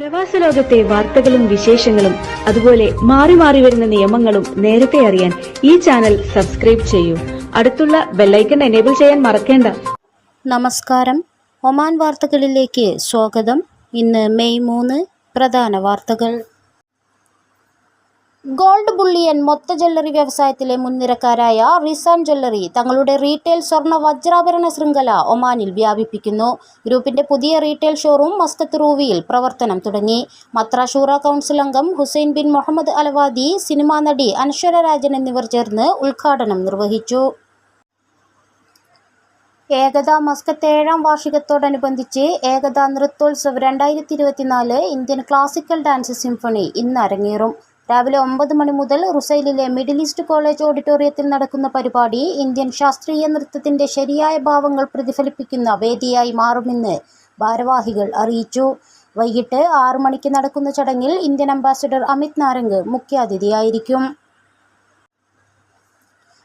പ്രവാസ ലോകത്തെ വാർത്തകളും വിശേഷങ്ങളും അതുപോലെ മാറി മാറി വരുന്ന നിയമങ്ങളും നേരത്തെ അറിയാൻ ഈ ചാനൽ സബ്സ്ക്രൈബ് ചെയ്യൂ. അടുത്തുള്ള ബെല്ലൈക്കൺ എനേബിൾ ചെയ്യാൻ മറക്കേണ്ട. നമസ്കാരം. ഒമാൻ വാർത്തകളിലേക്ക് സ്വാഗതം. ഇന്ന് മെയ് 3. പ്രധാന വാർത്തകൾ. ഗോൾഡ് ബുള്ളിയൻ മൊത്ത ജ്വല്ലറി വ്യവസായത്തിലെ മുൻനിരക്കാരായ റിസാൻ ജ്വല്ലറി തങ്ങളുടെ റീറ്റെയിൽ സ്വർണ്ണ വജ്രാഭരണ ശൃംഖല ഒമാനിൽ വ്യാപിപ്പിക്കുന്നു. ഗ്രൂപ്പിന്റെ പുതിയ റീറ്റെയിൽ ഷോറൂം മസ്കത്ത് റൂവിയിൽ പ്രവർത്തനം തുടങ്ങി. മത്ര ഷൂറ കൗൺസിൽ അംഗം ഹുസൈൻ ബിൻ മുഹമ്മദ് അലവാദി, സിനിമാ നടി അനശ്വര രാജൻ എന്നിവർ ചേർന്ന് ഉദ്ഘാടനം നിർവഹിച്ചു. ഏകത മസ്കത്ത് 7ാം വാർഷികത്തോടനുബന്ധിച്ച് ഏകത നൃത്തോത്സവ് 2024 ഇന്ത്യൻ ക്ലാസിക്കൽ ഡാൻസ് സിംഫണി ഇന്ന് അരങ്ങേറും. രാവിലെ 9 മണി മുതൽ റുസൈലിലെ മിഡിൽ ഈസ്റ്റ് കോളേജ് ഓഡിറ്റോറിയത്തിൽ നടക്കുന്ന പരിപാടി ഇന്ത്യൻ ശാസ്ത്രീയ നൃത്തത്തിന്റെ ശരിയായ ഭാവങ്ങൾ പ്രതിഫലിപ്പിക്കുന്ന വേദിയായി മാറുമെന്ന് ഭാരവാഹികൾ അറിയിച്ചു. വൈകിട്ട് 6 മണിക്ക് നടക്കുന്ന ചടങ്ങിൽ ഇന്ത്യൻ അംബാസഡർ അമിത് നാരംഗ് മുഖ്യാതിഥിയായിരിക്കും.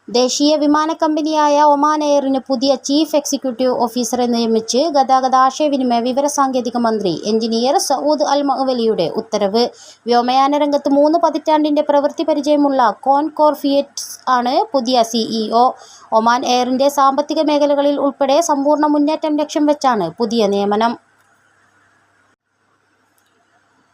ദേശീയ വിമാന കമ്പനിയായ ഒമാൻ എയറിന് പുതിയ ചീഫ് എക്സിക്യൂട്ടീവ് ഓഫീസറെ നിയമിച്ച് ഗതാഗത ആശയവിനിമയ വിവരസാങ്കേതിക മന്ത്രി എഞ്ചിനീയർ സഊദ് അൽ മഅ്വലിയുടെ ഉത്തരവ്. വ്യോമയാന രംഗത്ത് 3 പതിറ്റാണ്ടിന്റെ പ്രവൃത്തി പരിചയമുള്ള കോൺകോർ ഫിയറ്റ്സ് ആണ് പുതിയ സിഇഒ. ഒമാൻ എയറിന്റെ സാമ്പത്തിക മേഖലകളിൽ ഉൾപ്പെടെ സമ്പൂർണ്ണ മുന്നേറ്റം ലക്ഷ്യം വെച്ചാണ് പുതിയ നിയമനം.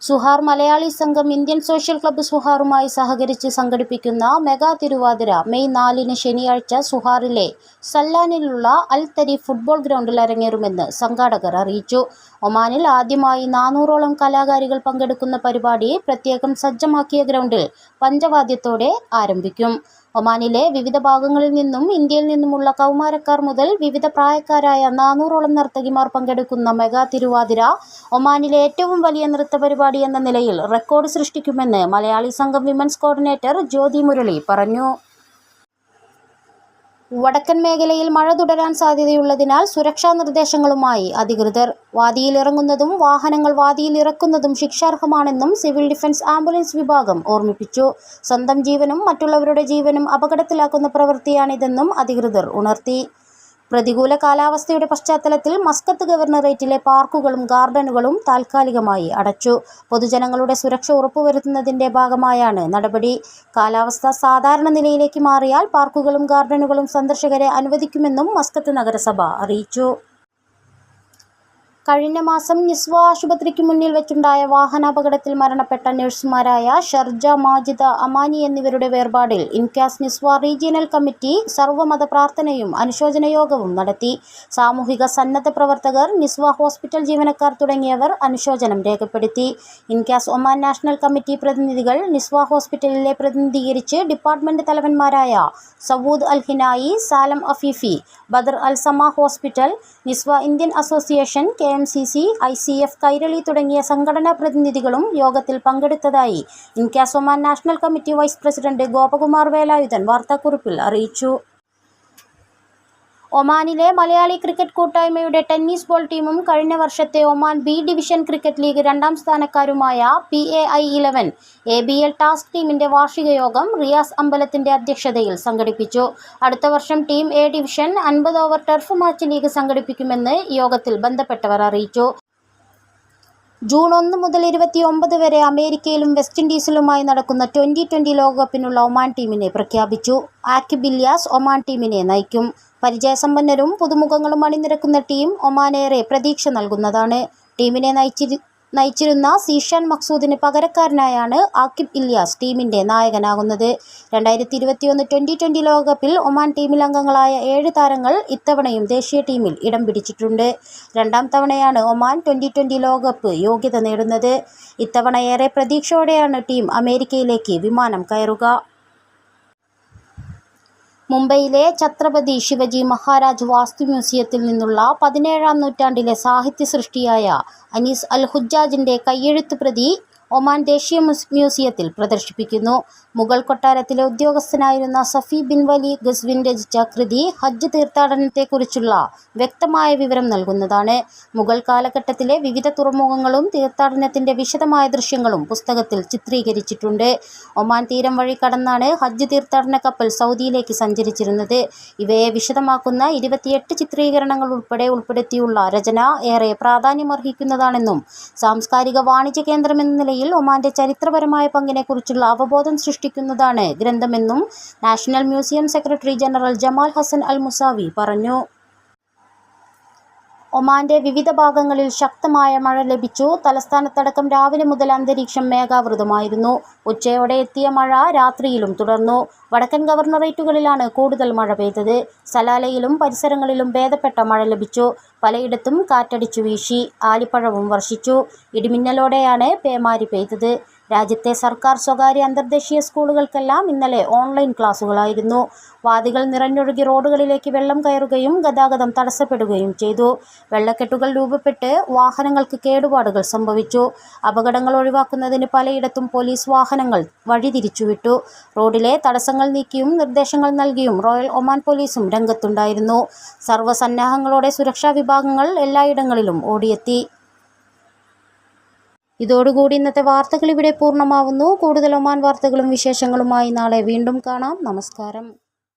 സുഹാർ മലയാളി സംഘം ഇന്ത്യൻ സോഷ്യൽ ക്ലബ്ബ് സുഹാറുമായി സഹകരിച്ച് സംഘടിപ്പിക്കുന്ന മെഗാ തിരുവാതിര മെയ് 4 ശനിയാഴ്ച സുഹാറിലെ സല്ലാനിലുള്ള അൽ തരീഫ് ഫുട്ബോൾ ഗ്രൗണ്ടിൽ അരങ്ങേറുമെന്ന് സംഘാടകർ അറിയിച്ചു. ഒമാനിൽ ആദ്യമായി 400ഓളം കലാകാരികൾ പങ്കെടുക്കുന്ന പരിപാടി പ്രത്യേകം സജ്ജമാക്കിയ ഗ്രൗണ്ടിൽ പഞ്ചവാദ്യത്തോടെ ആരംഭിക്കും. ഒമാനിലെ വിവിധ ഭാഗങ്ങളിൽ നിന്നും ഇന്ത്യയിൽ നിന്നുമുള്ള കൗമാരക്കാർ മുതൽ വിവിധ പ്രായക്കാരായ 400ഓളം നർത്തകിമാർ പങ്കെടുക്കുന്ന മെഗാ തിരുവാതിര ഒമാനിലെ ഏറ്റവും വലിയ നൃത്ത പരിപാടി എന്ന നിലയിൽ റെക്കോർഡ് സൃഷ്ടിക്കുമെന്ന് മലയാളി സംഘം വിമൻസ് കോർഡിനേറ്റർ ജ്യോതി മുരളി പറഞ്ഞു. വടക്കൻ മേഖലയിൽ മഴ തുടരാൻ സാധ്യതയുള്ളതിനാൽ സുരക്ഷാ നിർദ്ദേശങ്ങളുമായി അധികൃതർ. വാദിയിലിറങ്ങുന്നതും വാഹനങ്ങൾ വാദിയിൽ ഇറക്കുന്നതും ശിക്ഷാർഹമാണെന്നും സിവിൽ ഡിഫൻസ് ആംബുലൻസ് വിഭാഗം ഓർമ്മിപ്പിച്ചു. സ്വന്തം ജീവനും മറ്റുള്ളവരുടെ ജീവനും അപകടത്തിലാക്കുന്ന പ്രവൃത്തിയാണിതെന്നും അധികൃതർ ഉണർത്തി. പ്രതികൂല കാലാവസ്ഥയുടെ പശ്ചാത്തലത്തിൽ മസ്കത്ത് ഗവർണറേറ്റിലെ പാർക്കുകളും ഗാർഡനുകളും താൽക്കാലികമായി അടച്ചു. പൊതുജനങ്ങളുടെ സുരക്ഷ ഉറപ്പുവരുത്തുന്നതിന്റെ ഭാഗമായാണ് നടപടി. കാലാവസ്ഥ സാധാരണ നിലയിലേക്ക് മാറിയാൽ പാർക്കുകളും ഗാർഡനുകളും സന്ദർശകരെ അനുവദിക്കുമെന്നും മസ്കത്ത് നഗരസഭ അറിയിച്ചു. കഴിഞ്ഞ മാസം നിസ്വ ആശുപത്രിക്ക് മുന്നിൽ വെച്ചുണ്ടായ വാഹനാപകടത്തിൽ മരണപ്പെട്ട നഴ്സുമാരായ ഷർജ, മാജിദ, അമാനി എന്നിവരുടെ വേർപാടിൽ ഇൻക്യാസ് നിസ്വ റീജിയണൽ കമ്മിറ്റി സർവ്വമത പ്രാർത്ഥനയും അനുശോചന യോഗവും നടത്തി. സാമൂഹിക സന്നദ്ധ പ്രവർത്തകർ, നിസ്വ ഹോസ്പിറ്റൽ ജീവനക്കാർ തുടങ്ങിയവർ അനുശോചനം രേഖപ്പെടുത്തി. ഇൻക്യാസ് ഒമാൻ നാഷണൽ കമ്മിറ്റി പ്രതിനിധികൾ നിസ്വ ഹോസ്പിറ്റലിലെ പ്രതിനിധീകരിച്ച് ഡിപ്പാർട്ട്മെന്റ് തലവന്മാരായ Saud al Hinai, Salem Afifi, Badr al Sama hospital, Nizwa Indian association, KMCC, ICF Kairali തുടങ്ങിയ സംഘടനാ പ്രതിനിധികളും യോഗത്തിൽ പങ്കെടുത്തതായി Incas Oman national committee vice president Gopakumar Velayudhan വാർത്താക്കുറിപ്പിൽ അറിയിച്ചു. ഒമാനിലെ മലയാളി ക്രിക്കറ്റ് കൂട്ടായ്മയുടെ ടെന്നീസ് ബോൾ ടീമും കഴിഞ്ഞ വർഷത്തെ Oman B division cricket league 2ാം സ്ഥാനക്കാരുമായ PAI11 ABL ടാസ്ക് ടീമിന്റെ വാർഷിക യോഗം റിയാസ് അമ്പലത്തിന്റെ അധ്യക്ഷതയിൽ സംഘടിപ്പിച്ചു. അടുത്ത വർഷം team A division 50 over turf match league സംഘടിപ്പിക്കുമെന്ന് യോഗത്തിൽ ബന്ധപ്പെട്ടവർ അറിയിച്ചു. ജൂൺ 1 മുതൽ 29 വരെ അമേരിക്കയിലും വെസ്റ്റ് ഇൻഡീസിലുമായി നടക്കുന്ന 2020 ലോകകപ്പിനുള്ള ഒമാൻ ടീമിനെ പ്രഖ്യാപിച്ചു. ആക്കിബ് ഇല്യാസ് ഒമാൻ ടീമിനെ നയിക്കും. പരിചയസമ്പന്നരും പുതുമുഖങ്ങളും അണിനിരക്കുന്ന ടീം ഒമാനേറെ പ്രതീക്ഷ നൽകുന്നതാണ്. ടീമിനെ നയിച്ചിരുന്ന സീഷാൻ മക്സൂദിന് പകരക്കാരനായാണ് ആക്കിബ് ഇല്യാസ് ടീമിന്റെ നായകനാകുന്നത്. 2021 2020 ലോകകപ്പിൽ ഒമാൻ ടീമിൽ അംഗങ്ങളായ 7 താരങ്ങൾ ഇത്തവണയും ദേശീയ ടീമിൽ ഇടം പിടിച്ചിട്ടുണ്ട്. 2ാം തവണയാണ് ഒമാൻ 2020 ലോകകപ്പ് യോഗ്യത നേടുന്നത്. ഇത്തവണ ഏറെ പ്രതീക്ഷയോടെയാണ് ടീം അമേരിക്കയിലേക്ക് വിമാനം കയറുക. മുംബൈയിലെ ഛത്രപതി ശിവജി മഹാരാജ് വാസ്തു മ്യൂസിയത്തിൽ നിന്നുള്ള 17ാം നൂറ്റാണ്ടിലെ സാഹിത്യ സൃഷ്ടിയായ അനീസ് അൽ ഹുജ്ജാജിന്റെ കയ്യെഴുത്ത് പ്രതി ഒമാൻ ദേശീയ മ്യൂസിയത്തിൽ പ്രദർശിപ്പിക്കുന്നു. മുഗൾ കൊട്ടാരത്തിലെ ഉദ്യോഗസ്ഥനായിരുന്ന സഫി ബിൻ വലി ഗസ്വിൻ രചിച്ച കൃതി ഹജ്ജ് തീർത്ഥാടനത്തെക്കുറിച്ചുള്ള വ്യക്തമായ വിവരം നൽകുന്നതാണ്. മുഗൾ കാലഘട്ടത്തിലെ വിവിധ തുറമുഖങ്ങളും തീർത്ഥാടനത്തിന്റെ വിശദമായ ദൃശ്യങ്ങളും പുസ്തകത്തിൽ ചിത്രീകരിച്ചിട്ടുണ്ട്. ഒമാൻ തീരം വഴി കടന്നാണ് ഹജ്ജ് തീർത്ഥാടന കപ്പൽ സൗദിയിലേക്ക് സഞ്ചരിച്ചിരുന്നത്. ഇവയെ വിശദമാക്കുന്ന 28 ചിത്രീകരണങ്ങൾ ഉൾപ്പെടുത്തിയുള്ള രചന ഏറെ പ്രാധാന്യമർഹിക്കുന്നതാണെന്നും സാംസ്കാരിക വാണിജ്യ കേന്ദ്രമെന്ന നിലയിൽ ഒമാന്റെ ചരിത്രപരമായ പങ്കിനെക്കുറിച്ചുള്ള അവബോധം സൃഷ്ടിക്കുന്നതാണ് ഗ്രന്ഥമെന്നും national museum secretary general Jamal Hassan al Musawi പറഞ്ഞു. ഒമാന്റെ വിവിധ ഭാഗങ്ങളിൽ ശക്തമായ മഴ ലഭിച്ചു. തലസ്ഥാനത്തടക്കം രാവിലെ മുതൽ അന്തരീക്ഷം മേഘാവൃതമായിരുന്നു. ഉച്ചയോടെ എത്തിയ മഴ രാത്രിയിലും തുടർന്നു. വടക്കൻ ഗവർണറേറ്റുകളിലാണ് കൂടുതൽ മഴ പെയ്തത്. സലാലയിലും പരിസരങ്ങളിലും ഭേദപ്പെട്ട മഴ ലഭിച്ചു. പലയിടത്തും കാറ്റടിച്ചു വീശി. ആലിപ്പഴവും വർഷിച്ചു. ഇടിമിന്നലോടെയാണ് പേമാരി പെയ്തത്. രാജ്യത്തെ സർക്കാർ, സ്വകാര്യ, അന്തർദേശീയ സ്കൂളുകൾക്കെല്ലാം ഇന്നലെ ഓൺലൈൻ ക്ലാസുകളായിരുന്നു. വാദികൾ നിറഞ്ഞൊഴുകി റോഡുകളിലേക്ക് വെള്ളം കയറുകയും ഗതാഗതം തടസ്സപ്പെടുകയും ചെയ്തു. വെള്ളക്കെട്ടുകൾ രൂപപ്പെട്ട് വാഹനങ്ങൾക്ക് കേടുപാടുകൾ സംഭവിച്ചു. അപകടങ്ങൾ ഒഴിവാക്കുന്നതിന് പലയിടത്തും പോലീസ് വാഹനങ്ങൾ വഴിതിരിച്ചുവിട്ടു. റോഡിലെ തടസ്സങ്ങൾ നീക്കിയും നിർദ്ദേശങ്ങൾ നൽകിയും റോയൽ ഒമാൻ പോലീസും രംഗത്തുണ്ടായിരുന്നു. സർവ്വസന്നാഹങ്ങളോടെ സുരക്ഷാ വിഭാഗങ്ങൾ എല്ലായിടങ്ങളിലും ഓടിയെത്തി. ഇതോടുകൂടി ഇന്നത്തെ വാർത്തകൾ ഇവിടെ പൂർണ്ണമാവുന്നു. കൂടുതൽ ഒമാൻ വാർത്തകളും വിശേഷങ്ങളുമായി നാളെ വീണ്ടും കാണാം. നമസ്കാരം.